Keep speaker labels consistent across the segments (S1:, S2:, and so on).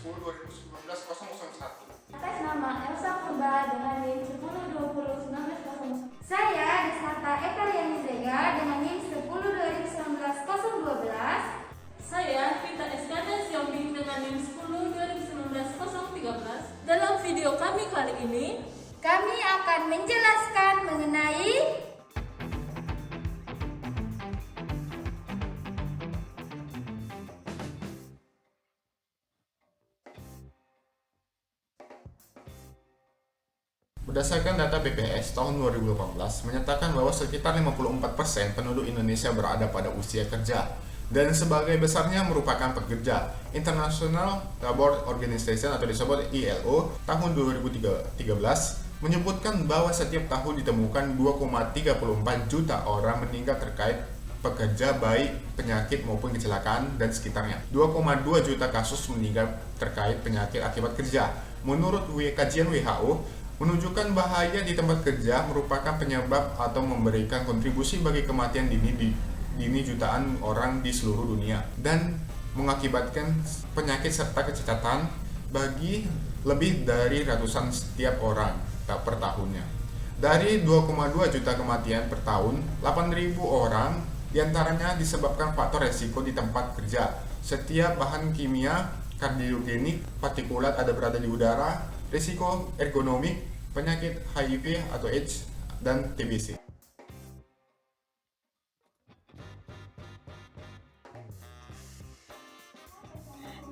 S1: 10/2019/001.
S2: Atas nama Elsa Purba dengan NIM 10/2019/001. Saya Desnata Ekariani Zega dengan NIM 10/2019/012.
S3: Saya Vita Eskandar Siombing dengan NIM 10/2019/013. Dalam video kami kali ini,
S2: Kami akan menjelaskan mengenai
S1: Berdasarkan data BPS tahun 2018 menyatakan bahwa sekitar 54% penduduk Indonesia berada pada usia kerja dan sebagai besarnya merupakan pekerja. International Labour Organization atau disebut ILO tahun 2013 menyebutkan bahwa setiap tahun ditemukan 2,34 juta orang meninggal terkait pekerja baik penyakit maupun kecelakaan dan sekitarnya. 2,2 juta kasus meninggal terkait penyakit akibat kerja. Menurut kajian WHO, menunjukkan bahaya di tempat kerja merupakan penyebab atau memberikan kontribusi bagi kematian dini jutaan orang di seluruh dunia dan mengakibatkan penyakit serta kecacatan bagi lebih dari ratusan setiap orang per tahunnya. Dari 2,2 juta kematian per tahun, 8.000 orang diantaranya disebabkan faktor resiko di tempat kerja. Setiap bahan kimia, kardiogenik, partikulat ada berada di udara, risiko ergonomik, penyakit HIV atau AIDS, dan TBC.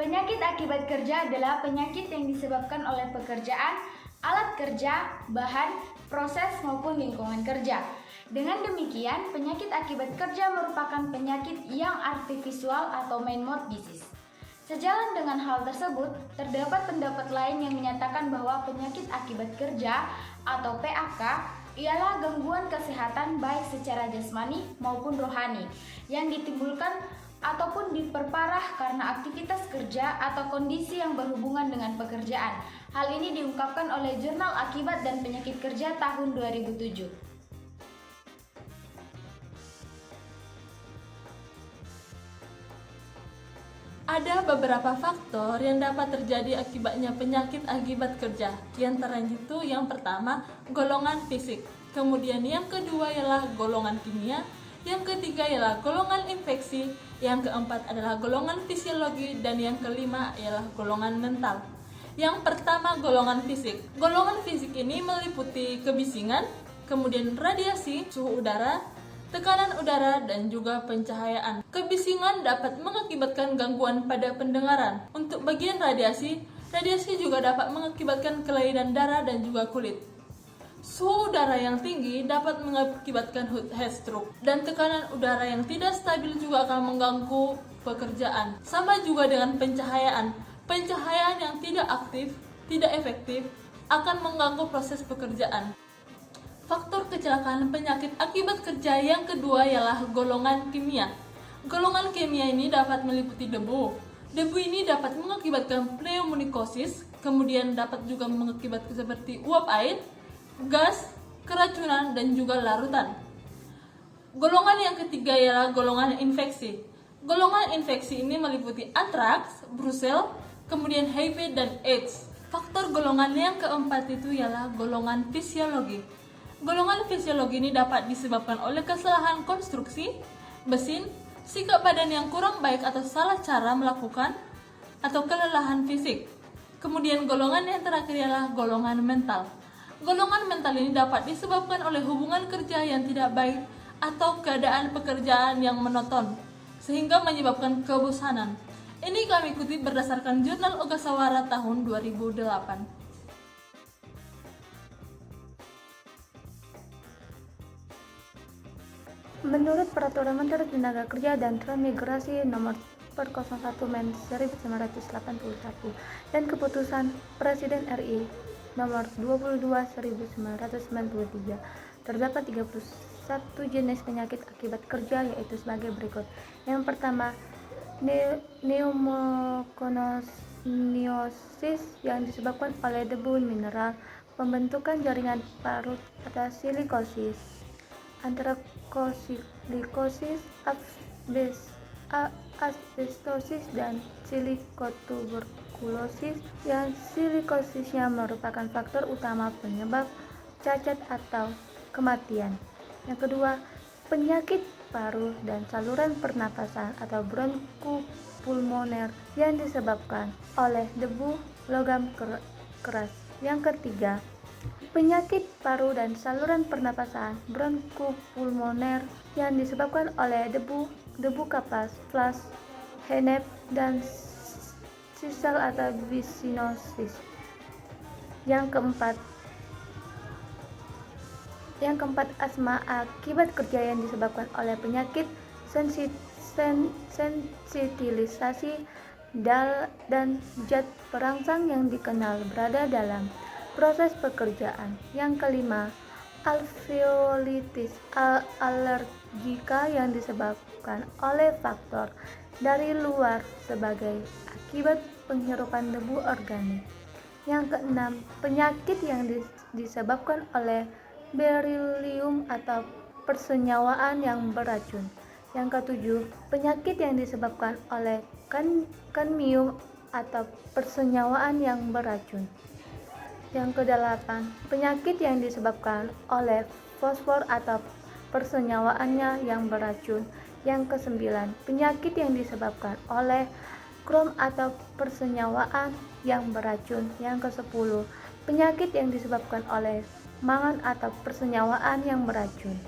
S2: penyakit akibat kerja adalah penyakit yang disebabkan oleh pekerjaan, alat kerja, bahan, proses maupun lingkungan kerja. Dengan demikian, penyakit akibat kerja merupakan penyakit yang artifisial atau man-made disease. Sejalan dengan hal tersebut, terdapat pendapat lain yang menyatakan bahwa penyakit akibat kerja atau PAK ialah gangguan kesehatan baik secara jasmani maupun rohani yang ditimbulkan ataupun diperparah karena aktivitas kerja atau kondisi yang berhubungan dengan pekerjaan. Hal ini diungkapkan oleh Jurnal Akibat dan Penyakit Kerja tahun 2007.
S3: ada beberapa faktor yang dapat terjadi akibatnya penyakit akibat kerja. Di antaranya itu yang pertama, golongan fisik. Kemudian yang kedua ialah golongan kimia. Yang ketiga ialah golongan infeksi. Yang keempat adalah golongan fisiologi. Dan yang kelima ialah golongan mental. Yang pertama, golongan fisik. Golongan fisik ini meliputi kebisingan, kemudian radiasi, suhu udara, tekanan udara, dan juga pencahayaan. Kebisingan dapat mengakibatkan gangguan pada pendengaran. Untuk bagian radiasi, radiasi juga dapat mengakibatkan kelainan darah dan juga kulit. Suhu udara yang tinggi dapat mengakibatkan heat stroke. Dan tekanan udara yang tidak stabil juga akan mengganggu pekerjaan. Sama juga dengan pencahayaan. Pencahayaan yang tidak aktif, tidak efektif, akan mengganggu proses pekerjaan. Faktor kecelakaan penyakit akibat kerja yang kedua ialah golongan kimia. Golongan kimia ini dapat meliputi debu. Debu ini dapat mengakibatkan pneumonikosis, kemudian dapat juga mengakibatkan seperti uap air, gas, keracunan, dan juga larutan. Golongan yang ketiga ialah golongan infeksi. Golongan infeksi ini meliputi antraks, brucel, kemudian HIV dan AIDS. Faktor golongan yang keempat itu ialah golongan fisiologi. Golongan fisiologi ini dapat disebabkan oleh kesalahan konstruksi, mesin, sikap badan yang kurang baik atau salah cara melakukan, atau kelelahan fisik. Kemudian golongan yang terakhir ialah golongan mental. Golongan mental ini dapat disebabkan oleh hubungan kerja yang tidak baik atau keadaan pekerjaan yang monoton, sehingga menyebabkan kebosanan. Ini kami kutip berdasarkan Jurnal Ogasawara tahun 2008.
S4: Menurut Peraturan Menteri Tenaga Kerja dan Transmigrasi Nomor 401 Men 1981 dan Keputusan Presiden RI Nomor 22 1993, terdapat 31 jenis penyakit akibat kerja, yaitu sebagai berikut. Yang pertama, pneumoconiosis yang disebabkan oleh debu mineral, pembentukan jaringan parut atau silikosis, antrakosilicosis, asbestosis, dan silikotuberkulosis. tuberkulosis, yang silikosisnya merupakan faktor utama penyebab cacat atau kematian. Yang kedua, penyakit paru dan saluran pernapasan atau bronkopulmoner yang disebabkan oleh debu logam keras. Yang ketiga, penyakit paru dan saluran pernapasan bronkopulmoner yang disebabkan oleh debu kapas, flas, henep, dan sisal atau bisinosis. Yang keempat, asma akibat kerja yang disebabkan oleh penyakit sensitilisasi dan zat perangsang yang dikenal berada dalam proses pekerjaan. Yang kelima, alveolitis alergika yang disebabkan oleh faktor dari luar sebagai akibat penghirupan debu organik. Yang keenam, penyakit yang disebabkan oleh berilium atau persenyawaan yang beracun. Yang ketujuh, penyakit yang disebabkan oleh kadmium atau persenyawaan yang beracun. Yang kedelapan, penyakit yang disebabkan oleh fosfor atau persenyawaannya yang beracun. Yang kesembilan, penyakit yang disebabkan oleh krom atau persenyawaan yang beracun. Yang kesepuluh, penyakit yang disebabkan oleh mangan atau persenyawaan yang beracun.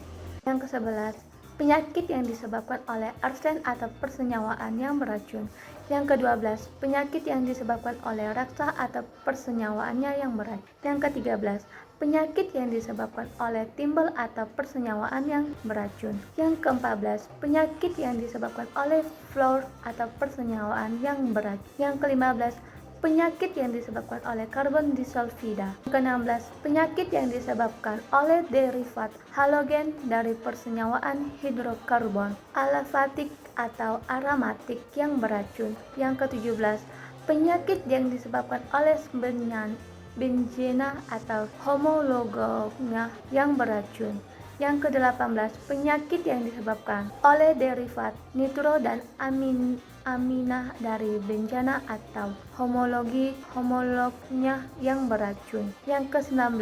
S4: Yang kesebelas, penyakit yang disebabkan oleh arsen atau persenyawaan yang beracun. Yang ke-12, penyakit yang disebabkan oleh raksa atau persenyawaannya yang beracun. Yang ke-13, penyakit yang disebabkan oleh timbel atau persenyawaan yang beracun. Yang ke-14, penyakit yang disebabkan oleh fluor atau persenyawaan yang beracun. Yang ke-15, penyakit yang disebabkan oleh karbon disulfida. Yang ke-16, penyakit yang disebabkan oleh derivat halogen dari persenyawaan hidrokarbon alifatik atau aromatik yang beracun. Yang ke-17, penyakit yang disebabkan oleh benzena atau homolognya yang beracun. Yang ke-18, penyakit yang disebabkan oleh derivat nitro dan aminah dari benzena atau homolognya yang beracun. Yang ke-19,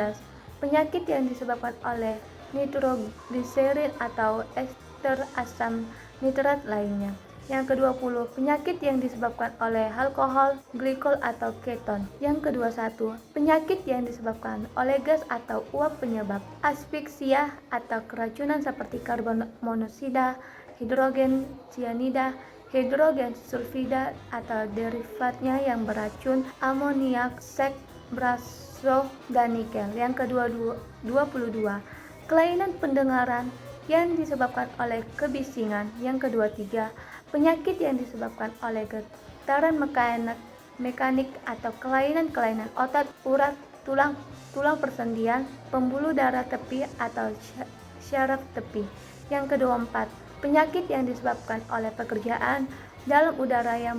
S4: penyakit yang disebabkan oleh nitrogliserin atau ester asam nitrat lainnya. Yang ke-20, penyakit yang disebabkan oleh alkohol, glikol atau keton. Yang ke-21, penyakit yang disebabkan oleh gas atau uap penyebab asfiksia atau keracunan seperti karbon monoksida, hidrogen cyanida, hidrogen sulfida atau derivatnya yang beracun, amoniak, sek, braso, dan nikel. Yang ke-22, kelainan pendengaran yang disebabkan oleh kebisingan. Yang ke-23, penyakit yang disebabkan oleh getaran mekanik atau kelainan otot, urat, tulang persendian, pembuluh darah tepi atau syaraf tepi. Yang ke-24, penyakit yang disebabkan oleh pekerjaan dalam udara yang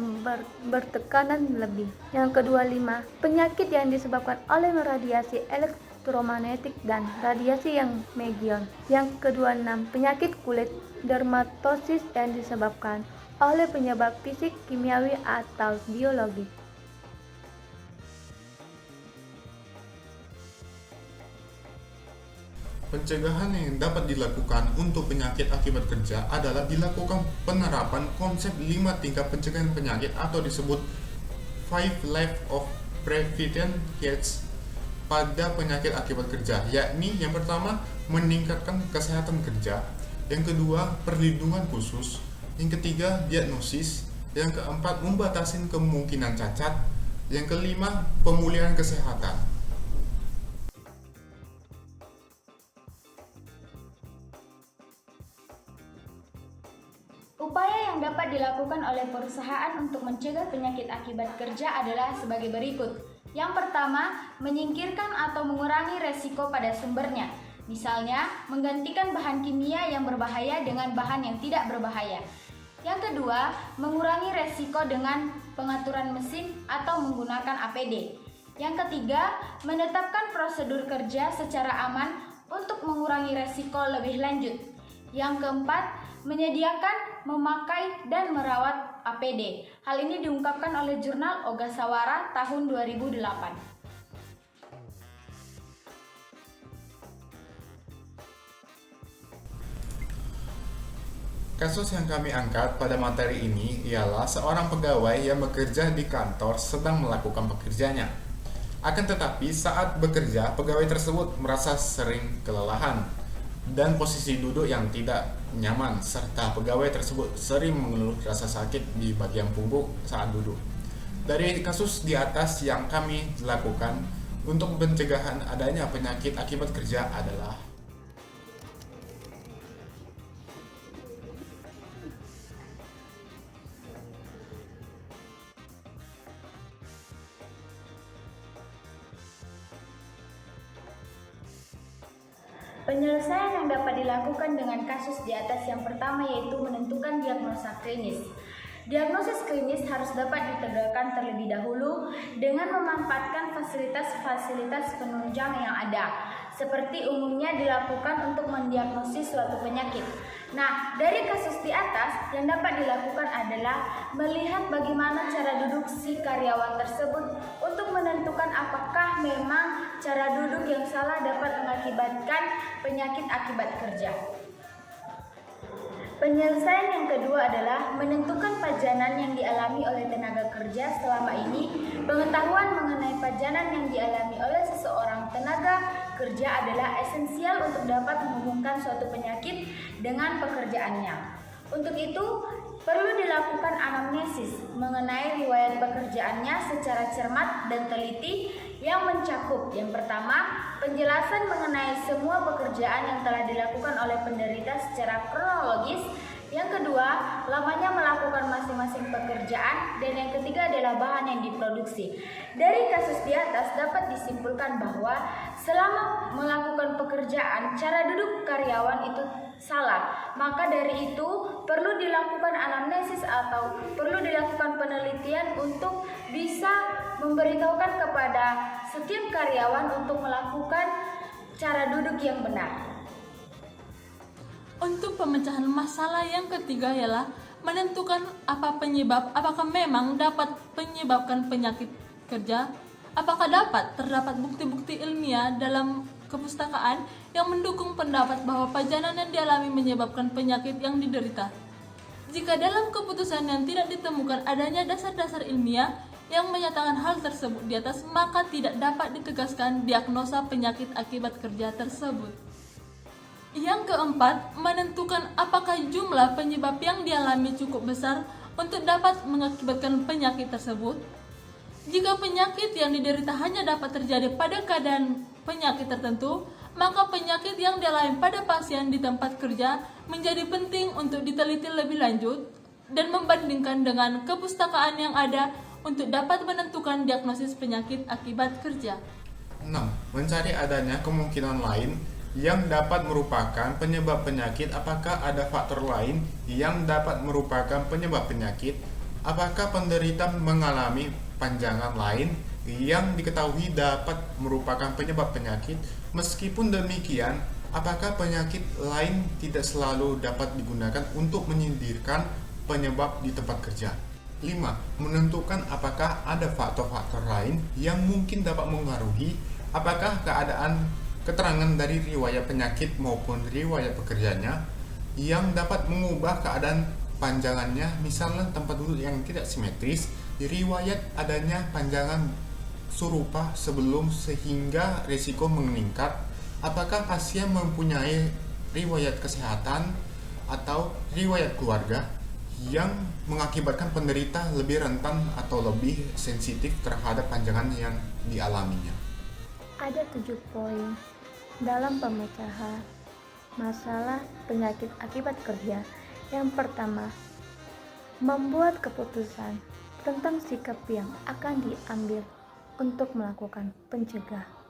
S4: bertekanan lebih. Yang ke-25, penyakit yang disebabkan oleh radiasi elektromagnetik dan radiasi yang megion. Yang ke-26, penyakit kulit dermatosis yang disebabkan oleh penyebab fisik, kimiawi, atau biologi.
S1: Pencegahan yang dapat dilakukan untuk penyakit akibat kerja adalah dilakukan penerapan konsep 5 tingkat pencegahan penyakit atau disebut 5 Levels of Prevention Health pada penyakit akibat kerja, yakni yang pertama meningkatkan kesehatan kerja, yang kedua perlindungan khusus, yang ketiga diagnosis, yang keempat membatasi kemungkinan cacat, yang kelima pemulihan kesehatan.
S2: Upaya yang dapat dilakukan oleh perusahaan untuk mencegah penyakit akibat kerja adalah sebagai berikut. Yang pertama, menyingkirkan atau mengurangi resiko pada sumbernya. Misalnya, menggantikan bahan kimia yang berbahaya dengan bahan yang tidak berbahaya. Yang kedua, mengurangi resiko dengan pengaturan mesin atau menggunakan APD. Yang ketiga, menetapkan prosedur kerja secara aman untuk mengurangi resiko lebih lanjut. Yang keempat, menyediakan, memakai, dan merawat APD. Hal ini diungkapkan oleh jurnal Ogasawara tahun 2008.
S1: Kasus yang kami angkat pada materi ini ialah seorang pegawai yang bekerja di kantor sedang melakukan pekerjaannya. Akan tetapi saat bekerja, pegawai tersebut merasa sering kelelahan dan posisi duduk yang tidak nyaman, serta pegawai tersebut sering mengeluh rasa sakit di bagian punggung saat duduk. Dari kasus di atas yang kami lakukan untuk pencegahan adanya penyakit akibat kerja adalah:
S2: penyelesaian yang dapat dilakukan dengan kasus di atas yang pertama yaitu menentukan diagnosa klinis. Diagnosis klinis harus dapat ditegakkan terlebih dahulu dengan memanfaatkan fasilitas-fasilitas penunjang yang ada, seperti umumnya dilakukan untuk mendiagnosis suatu penyakit. Nah, dari kasus di atas yang dapat dilakukan adalah melihat bagaimana cara duduk si karyawan tersebut untuk menentukan apakah memang cara duduk yang salah dapat mengakibatkan penyakit akibat kerja. Penyelesaian yang kedua adalah menentukan pajanan yang dialami oleh tenaga kerja selama ini. Pengetahuan mengenai pajanan yang dialami oleh seseorang tenaga kerja adalah esensial untuk dapat menghubungkan suatu penyakit dengan pekerjaannya. Untuk itu, perlu dilakukan anamnesis mengenai riwayat pekerjaannya secara cermat dan teliti yang mencakup: yang pertama, penjelasan mengenai semua pekerjaan yang telah dilakukan oleh penderita secara kronologis; yang kedua, lamanya melakukan masing-masing pekerjaan; dan yang ketiga adalah bahan yang diproduksi. Dari kasus di atas dapat disimpulkan bahwa selama melakukan pekerjaan, cara duduk karyawan itu salah. Maka dari itu perlu dilakukan anamnesis atau perlu dilakukan penelitian untuk bisa memberitahukan kepada setiap karyawan untuk melakukan cara duduk yang benar.
S3: Untuk pemecahan masalah yang ketiga ialah menentukan apakah memang dapat menyebabkan penyakit kerja. Apakah terdapat bukti-bukti ilmiah dalam kepustakaan yang mendukung pendapat bahwa pajanan yang dialami menyebabkan penyakit yang diderita. Jika dalam keputusan yang tidak ditemukan adanya dasar-dasar ilmiah yang menyatakan hal tersebut di atas, maka tidak dapat ditegaskan diagnosa penyakit akibat kerja tersebut. Yang keempat, menentukan apakah jumlah penyebab yang dialami cukup besar untuk dapat mengakibatkan penyakit tersebut. Jika penyakit yang diderita hanya dapat terjadi pada keadaan penyakit tertentu, maka penyakit yang dialami pada pasien di tempat kerja menjadi penting untuk diteliti lebih lanjut dan membandingkan dengan kepustakaan yang ada untuk dapat menentukan diagnosis penyakit akibat kerja.
S1: 6. Mencari adanya kemungkinan lain yang dapat merupakan penyebab penyakit. Apakah ada faktor lain yang dapat merupakan penyebab penyakit? Apakah penderita mengalami panjangan lain yang diketahui dapat merupakan penyebab penyakit? Meskipun demikian, apakah penyakit lain tidak selalu dapat digunakan untuk menyingkirkan penyebab di tempat kerja? 5. Menentukan apakah ada faktor-faktor lain yang mungkin dapat mengaruhi apakah keterangan dari riwayat penyakit maupun riwayat pekerjaannya yang dapat mengubah keadaan panjangannya, misalnya tempat duduk yang tidak simetris, riwayat adanya panjangan serupa sebelum sehingga risiko meningkat, apakah pasien mempunyai riwayat kesehatan atau riwayat keluarga yang mengakibatkan penderita lebih rentan atau lebih sensitif terhadap panjangan yang dialaminya.
S4: Ada 7 poin dalam pemecahan masalah penyakit akibat kerja. Yang pertama, membuat keputusan tentang sikap yang akan diambil untuk melakukan pencegahan.